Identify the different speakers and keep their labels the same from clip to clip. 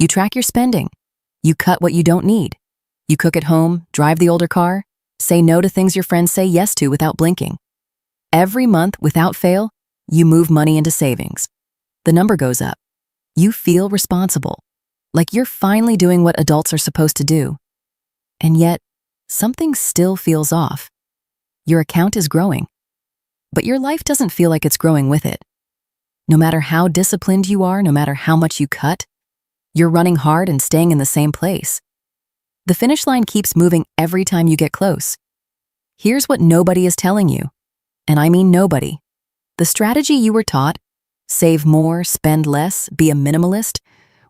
Speaker 1: You track your spending. You cut what you don't need. You cook at home, drive the older car, say no to things your friends say yes to without blinking. Every month, without fail, you move money into savings. The number goes up. You feel responsible, like you're finally doing what adults are supposed to do. And yet, something still feels off. Your account is growing, but your life doesn't feel like it's growing with it. No matter how disciplined you are, no matter how much you cut, you're running hard and staying in the same place. The finish line keeps moving every time you get close. Here's what nobody is telling you, and I mean nobody. The strategy you were taught, save more, spend less, be a minimalist,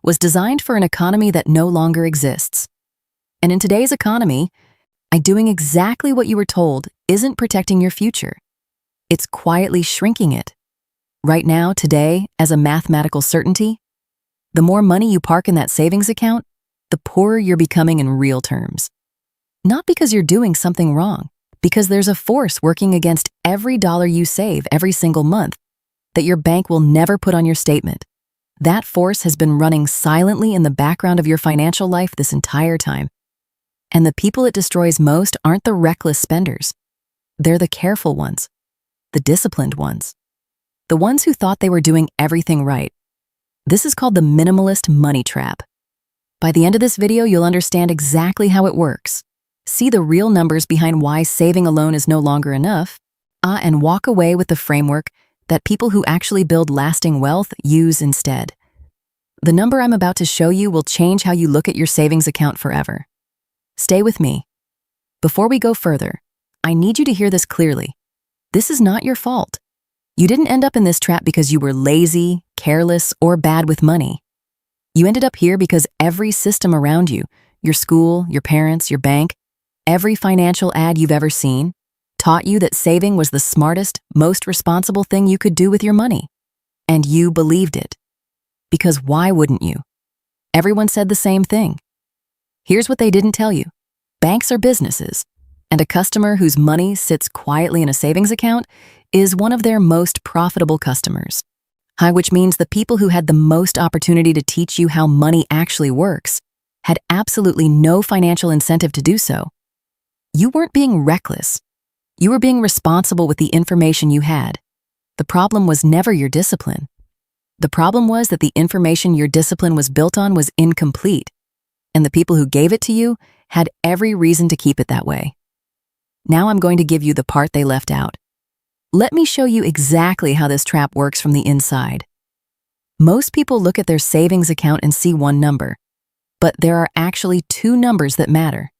Speaker 1: was designed for an economy that no longer exists. And in today's economy, doing exactly what you were told isn't protecting your future. It's quietly shrinking it. Right now, today, as a mathematical certainty, the more money you park in that savings account, the poorer you're becoming in real terms. Not because you're doing something wrong, because there's a force working against every dollar you save every single month that your bank will never put on your statement. That force has been running silently in the background of your financial life this entire time. And the people it destroys most aren't the reckless spenders. They're the careful ones, the disciplined ones, the ones who thought they were doing everything right. This is called the minimalist money trap. By the end of this video, you'll understand exactly how it works, see the real numbers behind why saving alone is no longer enough, and walk away with the framework that people who actually build lasting wealth use instead. The number I'm about to show you will change how you look at your savings account forever. Stay with me. Before we go further, I need you to hear this clearly. This is not your fault. You didn't end up in this trap because you were lazy, careless, or bad with money. You ended up here because every system around you, your school, your parents, your bank, every financial ad you've ever seen, taught you that saving was the smartest, most responsible thing you could do with your money. And you believed it. Because why wouldn't you? Everyone said the same thing. Here's what they didn't tell you. Banks are businesses, and a customer whose money sits quietly in a savings account is one of their most profitable customers. Which means the people who had the most opportunity to teach you how money actually works had absolutely no financial incentive to do so. You weren't being reckless. You were being responsible with the information you had. The problem was never your discipline. The problem was that the information your discipline was built on was incomplete, and the people who gave it to you had every reason to keep it that way. Now I'm going to give you the part they left out. Let me show you exactly how this trap works from the inside. Most people look at their savings account and see one number, but there are actually two numbers that matter.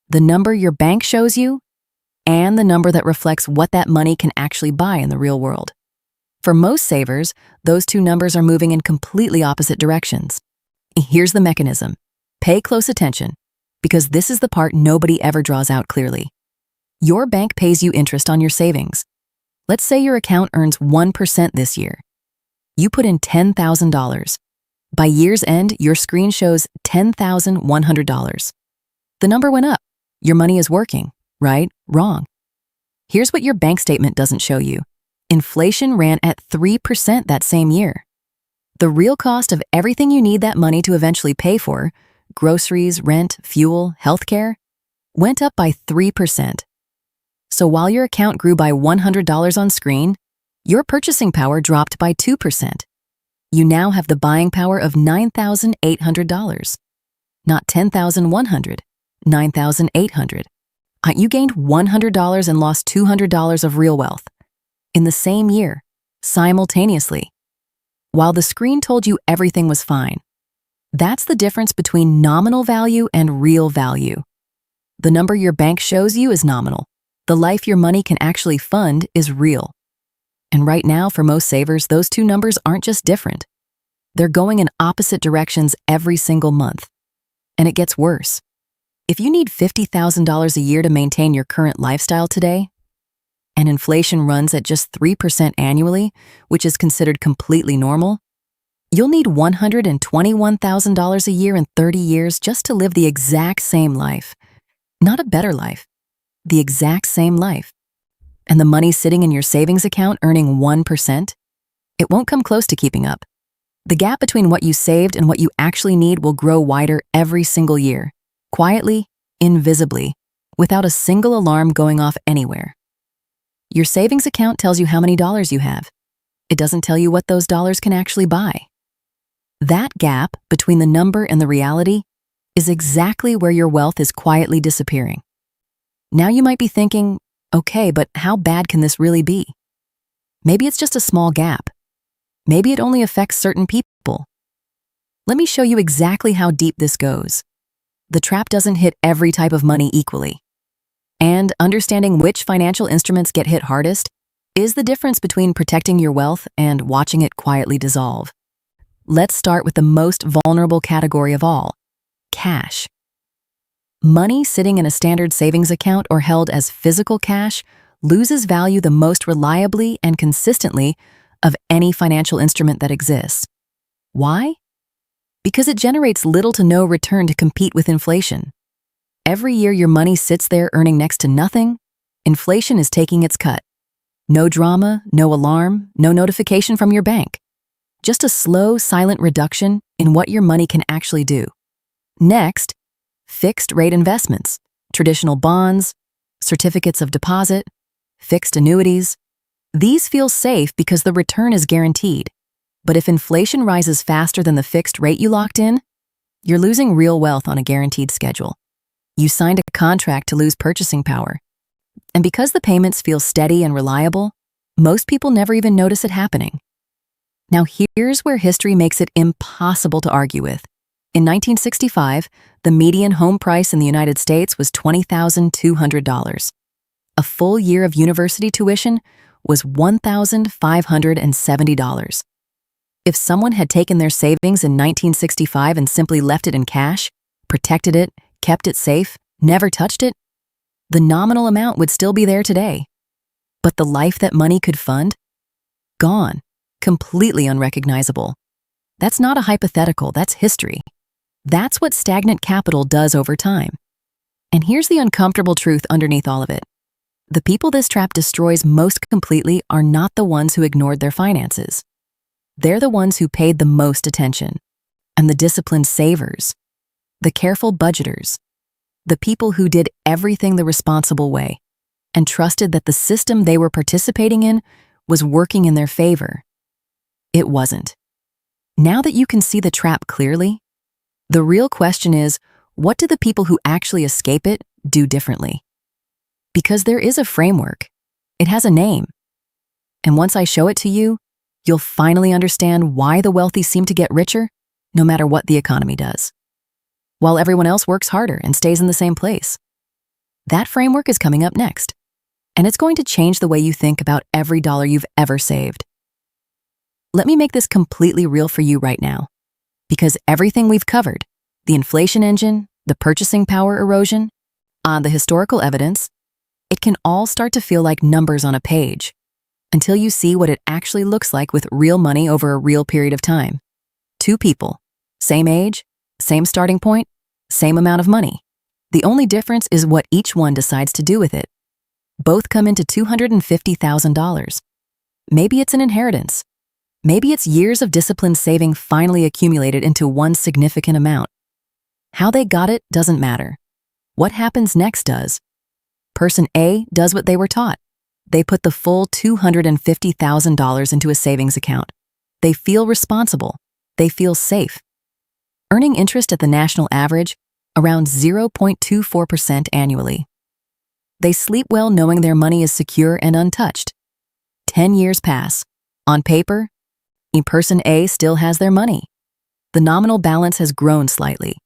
Speaker 1: The number your bank shows you and the number that reflects what that money can actually buy in the real world. For most savers, those two numbers are moving in completely opposite directions. Here's the mechanism. Pay close attention, because this is the part nobody ever draws out clearly. Your bank pays you interest on your savings. Let's say your account earns 1% this year. You put in $10,000. By year's end, your screen shows $10,100. The number went up. Your money is working, right? Wrong. Here's what your bank statement doesn't show you. Inflation ran at 3% that same year. The real cost of everything you need that money to eventually pay for, groceries, rent, fuel, healthcare, went up by 3%. So while your account grew by $100 on screen, your purchasing power dropped by 2%. You now have the buying power of $9,800. Not $10,100, $9,800. You gained $100 and lost $200 of real wealth. In the same year, simultaneously. While the screen told you everything was fine. That's the difference between nominal value and real value. The number your bank shows you is nominal. The life your money can actually fund is real. And right now, for most savers, those two numbers aren't just different. They're going in opposite directions every single month. And it gets worse. If you need $50,000 a year to maintain your current lifestyle today, and inflation runs at just 3% annually, which is considered completely normal, you'll need $121,000 a year in 30 years just to live the exact same life. Not a better life, the exact same life. And the money sitting in your savings account earning 1%, it won't come close to keeping up. The gap between what you saved and what you actually need will grow wider every single year, quietly, invisibly, without a single alarm going off anywhere. Your savings account tells you how many dollars you have. It doesn't tell you what those dollars can actually buy. That gap between the number and the reality is exactly where your wealth is quietly disappearing. Now you might be thinking, okay, but how bad can this really be? Maybe it's just a small gap. Maybe it only affects certain people. Let me show you exactly how deep this goes. The trap doesn't hit every type of money equally. And understanding which financial instruments get hit hardest is the difference between protecting your wealth and watching it quietly dissolve. Let's start with the most vulnerable category of all, cash. Money sitting in a standard savings account or held as physical cash loses value the most reliably and consistently of any financial instrument that exists. Why? Because it generates little to no return to compete with inflation. Every year your money sits there earning next to nothing, inflation is taking its cut. No drama, no alarm, no notification from your bank. Just a slow, silent reduction in what your money can actually do. Next, fixed rate investments, traditional bonds, certificates of deposit, fixed annuities. These feel safe because the return is guaranteed. But if inflation rises faster than the fixed rate you locked in, you're losing real wealth on a guaranteed schedule. You signed a contract to lose purchasing power. And because the payments feel steady and reliable, most people never even notice it happening. Now here's where history makes it impossible to argue with. In 1965, the median home price in the United States was $20,200. A full year of university tuition was $1,570. If someone had taken their savings in 1965 and simply left it in cash, protected it, kept it safe, never touched it, the nominal amount would still be there today. But the life that money could fund? Gone. Completely unrecognizable. That's not a hypothetical, that's history. That's what stagnant capital does over time. And here's the uncomfortable truth underneath all of it. The people this trap destroys most completely are not the ones who ignored their finances. They're the ones who paid the most attention, and the disciplined savers, the careful budgeters, the people who did everything the responsible way and trusted that the system they were participating in was working in their favor. It wasn't. Now that you can see the trap clearly, the real question is, what do the people who actually escape it do differently? Because there is a framework. It has a name. And once I show it to you, you'll finally understand why the wealthy seem to get richer, no matter what the economy does, while everyone else works harder and stays in the same place. That framework is coming up next, and it's going to change the way you think about every dollar you've ever saved. Let me make this completely real for you right now, because everything we've covered, the inflation engine, the purchasing power erosion, the historical evidence, it can all start to feel like numbers on a page, until you see what it actually looks like with real money over a real period of time. Two people, same age, same starting point, same amount of money. The only difference is what each one decides to do with it. Both come into $250,000. Maybe it's an inheritance. Maybe it's years of disciplined saving finally accumulated into one significant amount. How they got it doesn't matter. What happens next does. Person A does what they were taught. They put the full $250,000 into a savings account. They feel responsible. They feel safe. Earning interest at the national average, around 0.24% annually. They sleep well knowing their money is secure and untouched. 10 years pass. On paper, person A still has their money. The nominal balance has grown slightly,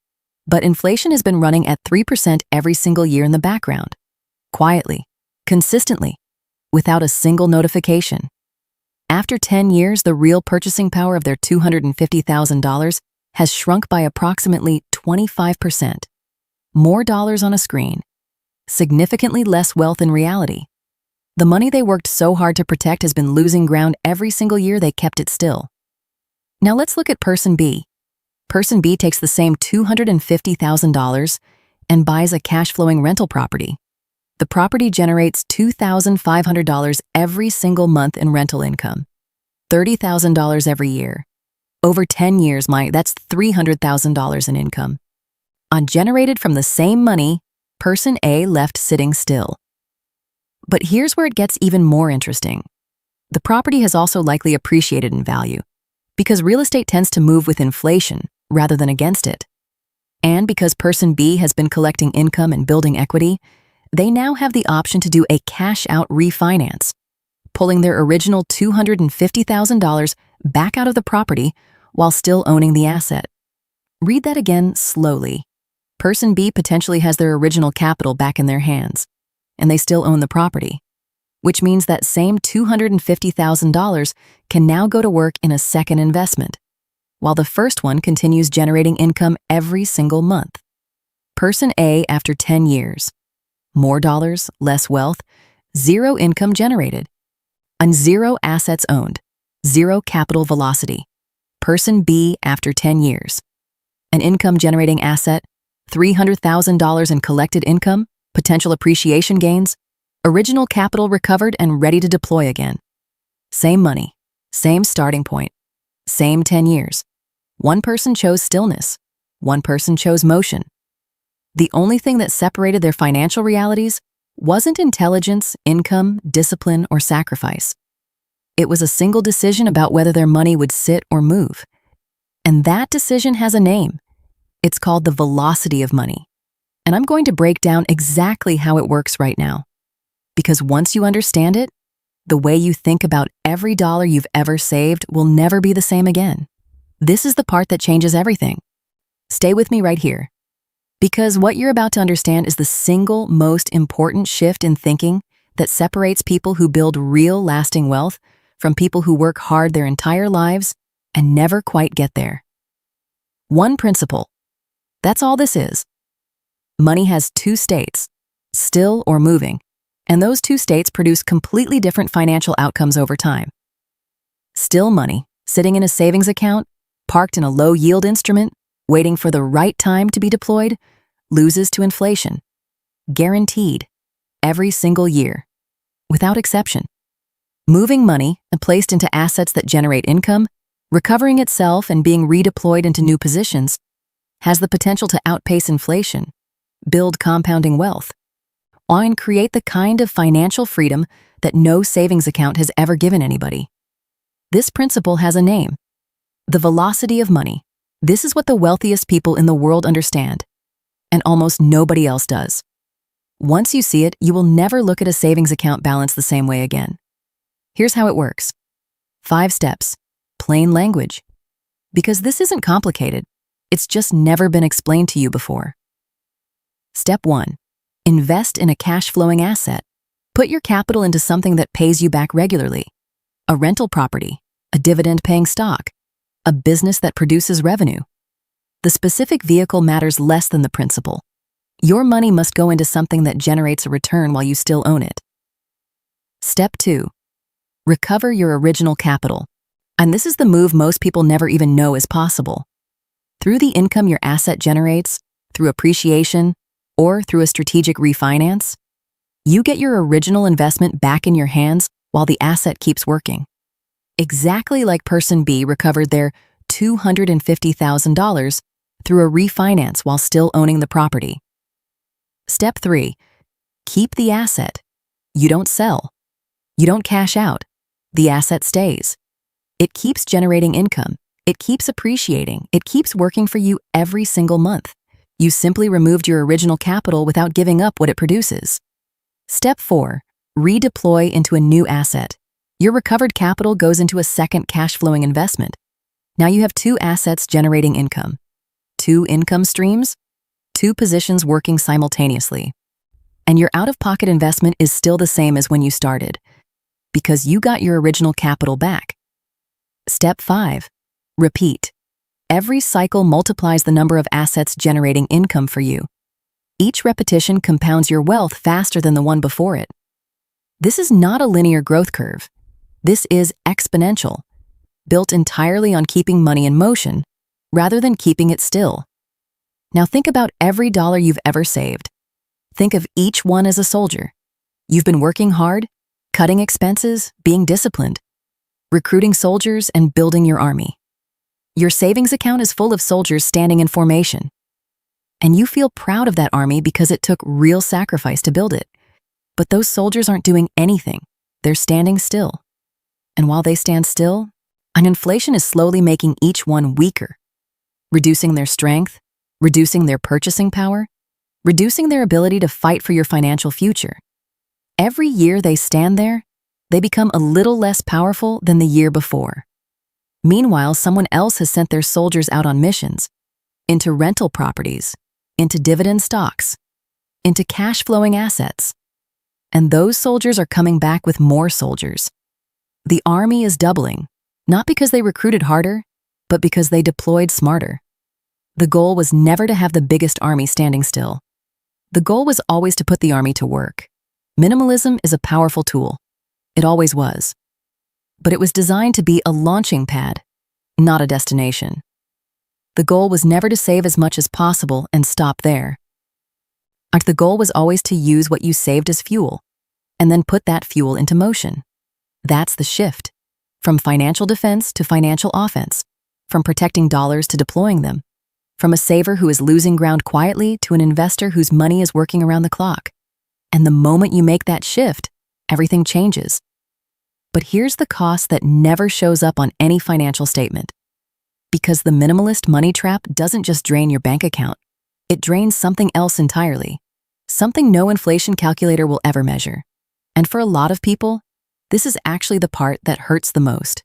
Speaker 1: but inflation has been running at 3% every single year in the background. Quietly, consistently, without a single notification. After 10 years, the real purchasing power of their $250,000 has shrunk by approximately 25%. More dollars on a screen. Significantly less wealth in reality. The money they worked so hard to protect has been losing ground every single year they kept it still. Now let's look at person B. Person B takes the same $250,000 and buys a cash-flowing rental property. The property generates $2,500 every single month in rental income, $30,000 every year. Over 10 years, that's $300,000 in income. Generated from the same money, person A left sitting still. But here's where it gets even more interesting. The property has also likely appreciated in value, because real estate tends to move with inflation rather than against it. And because person B has been collecting income and building equity, they now have the option to do a cash-out refinance, pulling their original $250,000 back out of the property while still owning the asset. Read that again slowly. Person B potentially has their original capital back in their hands, and they still own the property, which means that same $250,000 can now go to work in a second investment, while the first one continues generating income every single month. Person A after 10 years. More dollars, less wealth, zero income generated, and zero assets owned, zero capital velocity. Person B after 10 years. An income-generating asset, $300,000 in collected income, potential appreciation gains, original capital recovered and ready to deploy again. Same money, same starting point, same 10 years. One person chose stillness, one person chose motion. The only thing that separated their financial realities wasn't intelligence, income, discipline, or sacrifice. It was a single decision about whether their money would sit or move. And that decision has a name. It's called the velocity of money. And I'm going to break down exactly how it works right now. Because once you understand it, the way you think about every dollar you've ever saved will never be the same again. This is the part that changes everything. Stay with me right here. Because what you're about to understand is the single most important shift in thinking that separates people who build real lasting wealth from people who work hard their entire lives and never quite get there. One principle. That's all this is. Money has two states, still or moving, and those two states produce completely different financial outcomes over time. Still money, sitting in a savings account, parked in a low-yield instrument, waiting for the right time to be deployed, loses to inflation. Guaranteed. Every single year. Without exception. Moving money and placed into assets that generate income, recovering itself and being redeployed into new positions, has the potential to outpace inflation, build compounding wealth, and create the kind of financial freedom that no savings account has ever given anybody. This principle has a name. The velocity of money. This is what the wealthiest people in the world understand, and almost nobody else does. Once you see it, you will never look at a savings account balance the same way again. Here's how it works. 5 steps. Plain language. Because this isn't complicated. It's just never been explained to you before. Step 1. Invest in a cash-flowing asset. Put your capital into something that pays you back regularly. A rental property, a dividend-paying stock, a business that produces revenue. The specific vehicle matters less than the principle. Your money must go into something that generates a return while you still own it. Step 2. Recover your original capital. And this is the move most people never even know is possible. Through the income your asset generates, through appreciation, or through a strategic refinance, you get your original investment back in your hands while the asset keeps working. Exactly like person B recovered their $250,000 through a refinance while still owning the property. Step 3. Keep the asset. You don't sell. You don't cash out. The asset stays. It keeps generating income. It keeps appreciating. It keeps working for you every single month. You simply removed your original capital without giving up what it produces. Step 4. Redeploy into a new asset. Your recovered capital goes into a second cash-flowing investment. Now you have 2 assets generating income. 2 income streams, 2 positions working simultaneously. And your out-of-pocket investment is still the same as when you started, because you got your original capital back. Step 5. Repeat. Every cycle multiplies the number of assets generating income for you. Each repetition compounds your wealth faster than the one before it. This is not a linear growth curve. This is exponential, built entirely on keeping money in motion, rather than keeping it still. Now think about every dollar you've ever saved. Think of each one as a soldier. You've been working hard, cutting expenses, being disciplined, recruiting soldiers, and building your army. Your savings account is full of soldiers standing in formation. And you feel proud of that army because it took real sacrifice to build it. But those soldiers aren't doing anything. They're standing still. And while they stand still, an inflation is slowly making each one weaker, reducing their strength, reducing their purchasing power, reducing their ability to fight for your financial future. Every year they stand there, they become a little less powerful than the year before. Meanwhile, someone else has sent their soldiers out on missions, into rental properties, into dividend stocks, into cash-flowing assets. And those soldiers are coming back with more soldiers. The army is doubling, not because they recruited harder, but because they deployed smarter. The goal was never to have the biggest army standing still. The goal was always to put the army to work. Minimalism is a powerful tool. It always was. But it was designed to be a launching pad, not a destination. The goal was never to save as much as possible and stop there. The goal was always to use what you saved as fuel, and then put that fuel into motion. That's the shift, from financial defense to financial offense, from protecting dollars to deploying them, from a saver who is losing ground quietly to an investor whose money is working around the clock. And the moment you make that shift, everything changes. But here's the cost that never shows up on any financial statement. Because the minimalist money trap doesn't just drain your bank account, it drains something else entirely, something no inflation calculator will ever measure. And for a lot of people, this is actually the part that hurts the most.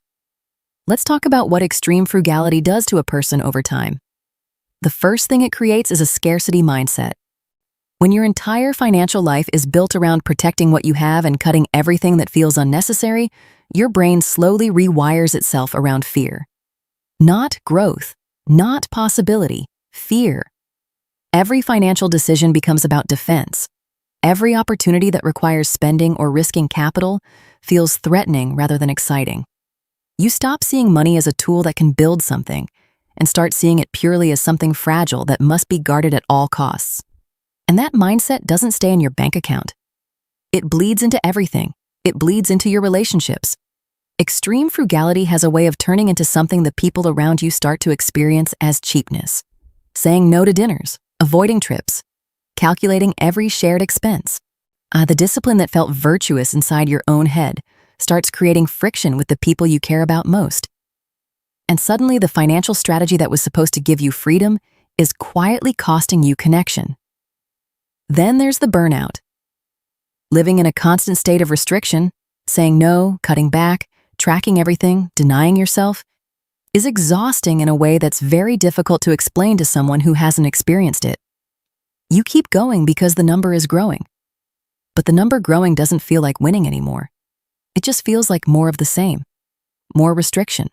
Speaker 1: Let's talk about what extreme frugality does to a person over time. The first thing it creates is a scarcity mindset. When your entire financial life is built around protecting what you have and cutting everything that feels unnecessary, your brain slowly rewires itself around fear. Not growth, not possibility, fear. Every financial decision becomes about defense. Every opportunity that requires spending or risking capital feels threatening rather than exciting. You stop seeing money as a tool that can build something and start seeing it purely as something fragile that must be guarded at all costs. And that mindset doesn't stay in your bank account. It bleeds into everything. It bleeds into your relationships. Extreme frugality has a way of turning into something the people around you start to experience as cheapness. Saying no to dinners, avoiding trips, calculating every shared expense. The discipline that felt virtuous inside your own head starts creating friction with the people you care about most. And suddenly the financial strategy that was supposed to give you freedom is quietly costing you connection. Then there's the burnout. Living in a constant state of restriction, saying no, cutting back, tracking everything, denying yourself, is exhausting in a way that's very difficult to explain to someone who hasn't experienced it. You keep going because the number is growing. But the number growing doesn't feel like winning anymore. It just feels like more of the same. More restriction.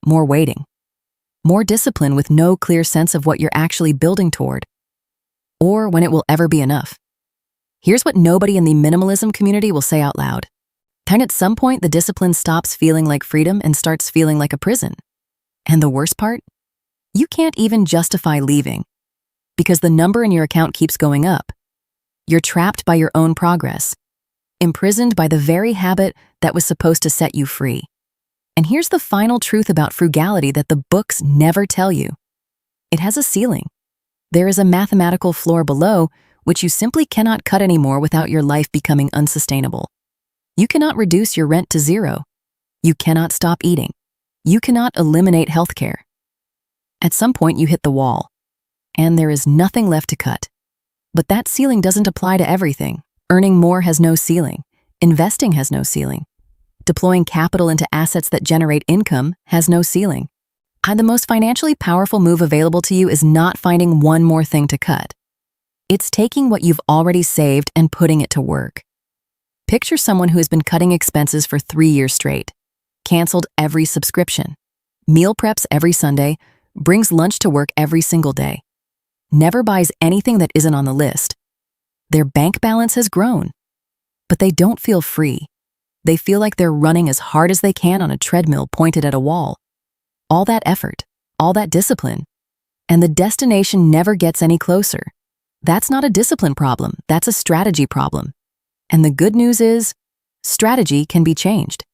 Speaker 1: More waiting. More discipline with no clear sense of what you're actually building toward, or when it will ever be enough. Here's what nobody in the minimalism community will say out loud. At some point, the discipline stops feeling like freedom and starts feeling like a prison. And the worst part? You can't even justify leaving, because the number in your account keeps going up. You're trapped by your own progress, imprisoned by the very habit that was supposed to set you free. And here's the final truth about frugality that the books never tell you. It has a ceiling. There is a mathematical floor below, which you simply cannot cut anymore without your life becoming unsustainable. You cannot reduce your rent to zero. You cannot stop eating. You cannot eliminate healthcare. At some point, you hit the wall, and there is nothing left to cut. But that ceiling doesn't apply to everything. Earning more has no ceiling. Investing has no ceiling. Deploying capital into assets that generate income has no ceiling. The most financially powerful move available to you is not finding one more thing to cut. It's taking what you've already saved and putting it to work. Picture someone who has been cutting expenses for 3 years straight, canceled every subscription, meal preps every Sunday, brings lunch to work every single day, never buys anything that isn't on the list. Their bank balance has grown, but they don't feel free. They feel like they're running as hard as they can on a treadmill pointed at a wall. All that effort, all that discipline, and the destination never gets any closer. That's not a discipline problem, that's a strategy problem. And the good news is, strategy can be changed,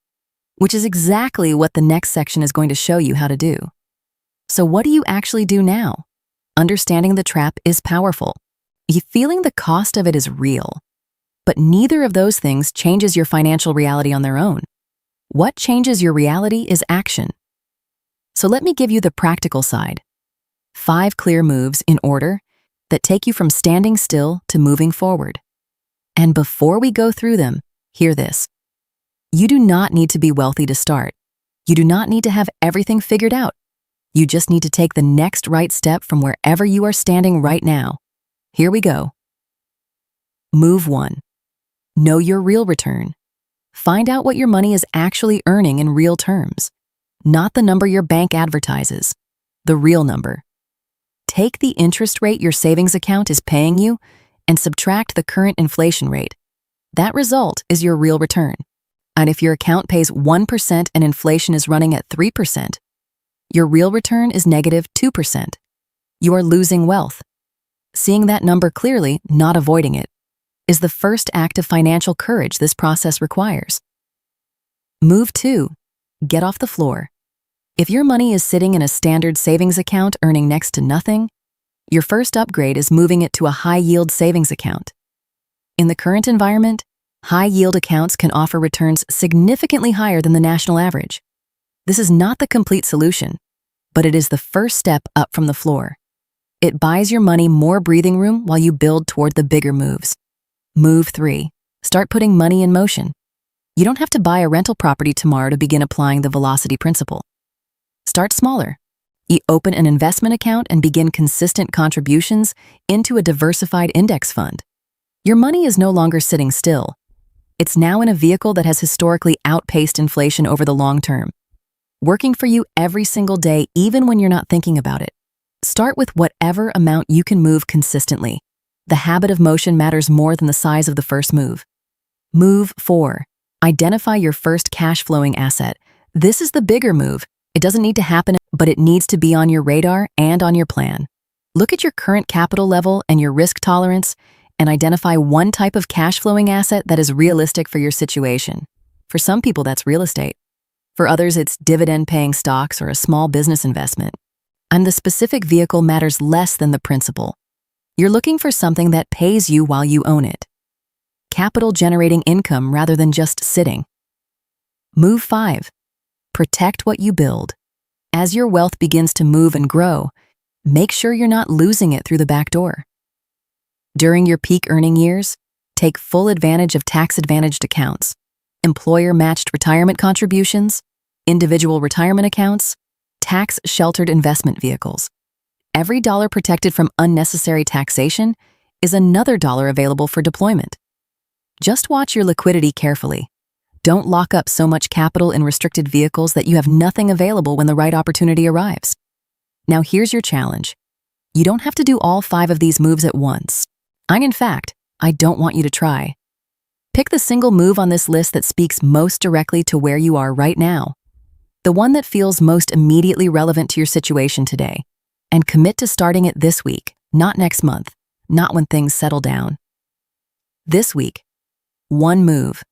Speaker 1: which is exactly what the next section is going to show you how to do. So what do you actually do now? Understanding the trap is powerful. Feeling the cost of it is real. But neither of those things changes your financial reality on their own. What changes your reality is action. So let me give you the practical side. 5 clear moves in order that take you from standing still to moving forward. And before we go through them, hear this. You do not need to be wealthy to start. You do not need to have everything figured out. You just need to take the next right step from wherever you are standing right now. Here we go. Move 1. Know your real return. Find out what your money is actually earning in real terms, not the number your bank advertises, the real number. Take the interest rate your savings account is paying you and subtract the current inflation rate. That result is your real return. And if your account pays 1% and inflation is running at 3%, your real return is negative 2%. You are losing wealth. Seeing that number clearly, not avoiding it, is the first act of financial courage this process requires. Move 2. Get off the floor. If your money is sitting in a standard savings account earning next to nothing, your first upgrade is moving it to a high-yield savings account. In the current environment, high-yield accounts can offer returns significantly higher than the national average. This is not the complete solution, but it is the first step up from the floor. It buys your money more breathing room while you build toward the bigger moves. Move 3. Start putting money in motion. You don't have to buy a rental property tomorrow to begin applying the velocity principle. Start smaller. You open an investment account and begin consistent contributions into a diversified index fund. Your money is no longer sitting still. It's now in a vehicle that has historically outpaced inflation over the long term, working for you every single day, even when you're not thinking about it. Start with whatever amount you can move consistently. The habit of motion matters more than the size of the first move. Move 4. Identify your first cash-flowing asset. This is the bigger move. It doesn't need to happen, but it needs to be on your radar and on your plan. Look at your current capital level and your risk tolerance and identify one type of cash-flowing asset that is realistic for your situation. For some people, that's real estate. For others, it's dividend-paying stocks or a small business investment. And the specific vehicle matters less than the principle. You're looking for something that pays you while you own it. Capital-generating income rather than just sitting. Move 5. Protect what you build. As your wealth begins to move and grow, make sure you're not losing it through the back door. During your peak earning years, take full advantage of tax-advantaged accounts, employer-matched retirement contributions, individual retirement accounts, tax-sheltered investment vehicles. Every dollar protected from unnecessary taxation is another dollar available for deployment. Just watch your liquidity carefully. Don't lock up so much capital in restricted vehicles that you have nothing available when the right opportunity arrives. Now here's your challenge. You don't have to do all 5 of these moves at once. In fact, I don't want you to try. Pick the single move on this list that speaks most directly to where you are right now, the one that feels most immediately relevant to your situation today, and commit to starting it this week, not next month, not when things settle down. This week, 1 move.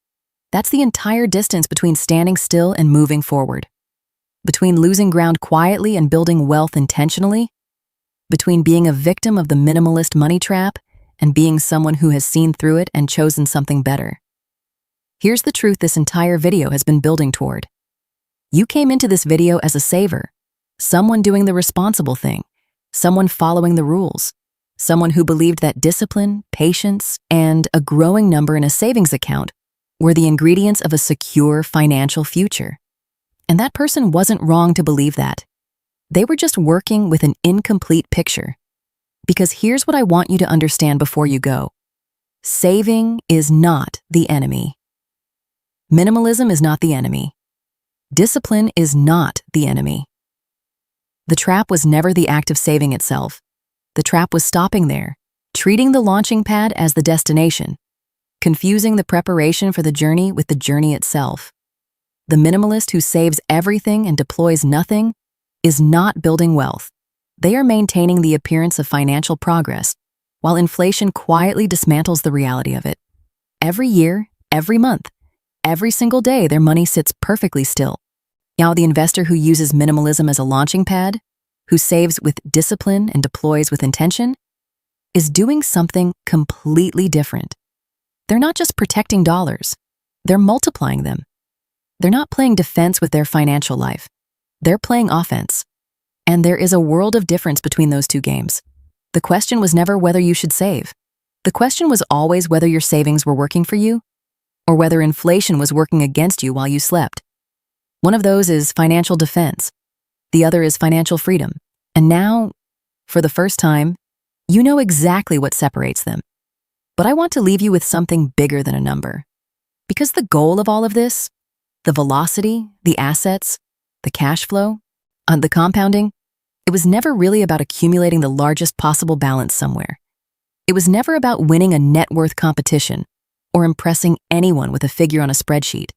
Speaker 1: That's the entire distance between standing still and moving forward. Between losing ground quietly and building wealth intentionally. Between being a victim of the minimalist money trap and being someone who has seen through it and chosen something better. Here's the truth this entire video has been building toward. You came into this video as a saver, someone doing the responsible thing, someone following the rules, someone who believed that discipline, patience, and a growing number in a savings account were the ingredients of a secure financial future. And that person wasn't wrong to believe that. They were just working with an incomplete picture. Because here's what I want you to understand before you go. Saving is not the enemy. Minimalism is not the enemy. Discipline is not the enemy. The trap was never the act of saving itself. The trap was stopping there, treating the launching pad as the destination, confusing the preparation for the journey with the journey itself. The minimalist who saves everything and deploys nothing is not building wealth. They are maintaining the appearance of financial progress, while inflation quietly dismantles the reality of it. Every year, every month, every single day, their money sits perfectly still. Now, the investor who uses minimalism as a launching pad, who saves with discipline and deploys with intention, is doing something completely different. They're not just protecting dollars, they're multiplying them. They're not playing defense with their financial life. They're playing offense. And there is a world of difference between those two games. The question was never whether you should save. The question was always whether your savings were working for you or whether inflation was working against you while you slept. One of those is financial defense. The other is financial freedom. And now, for the first time, you know exactly what separates them. But I want to leave you with something bigger than a number. Because the goal of all of this, the velocity, the assets, the cash flow, the compounding, it was never really about accumulating the largest possible balance somewhere. It was never about winning a net worth competition or impressing anyone with a figure on a spreadsheet.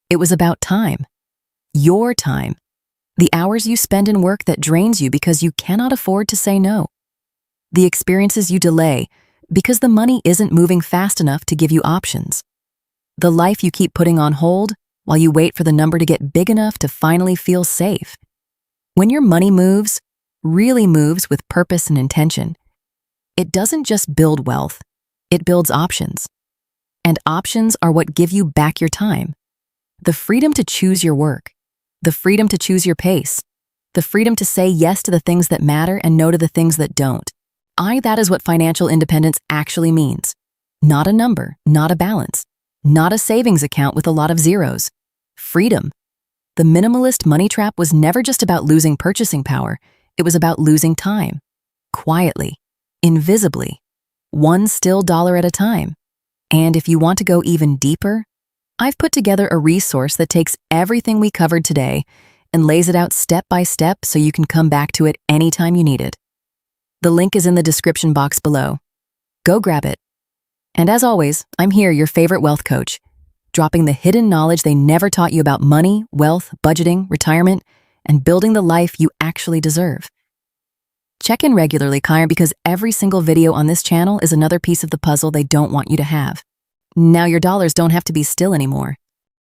Speaker 1: It was about time. Your time. The hours you spend in work that drains you because you cannot afford to say no. The experiences you delay because the money isn't moving fast enough to give you options. The life you keep putting on hold while you wait for the number to get big enough to finally feel safe. When your money moves, really moves with purpose and intention, it doesn't just build wealth, it builds options. And options are what give you back your time. The freedom to choose your work, the freedom to choose your pace, the freedom to say yes to the things that matter and no to the things that don't. That is what financial independence actually means. Not a number, not a balance, not a savings account with a lot of zeros. Freedom. The minimalist money trap was never just about losing purchasing power, it was about losing time. Quietly, invisibly, one still dollar at a time. And if you want to go even deeper, I've put together a resource that takes everything we covered today and lays it out step by step so you can come back to it anytime you need it. The link is in the description box below. Go grab it. And as always, I'm here, your favorite wealth coach, dropping the hidden knowledge they never taught you about money, wealth, budgeting, retirement, and building the life you actually deserve. Check in regularly, because every single video on this channel is another piece of the puzzle they don't want you to have. Now your dollars don't have to be still anymore.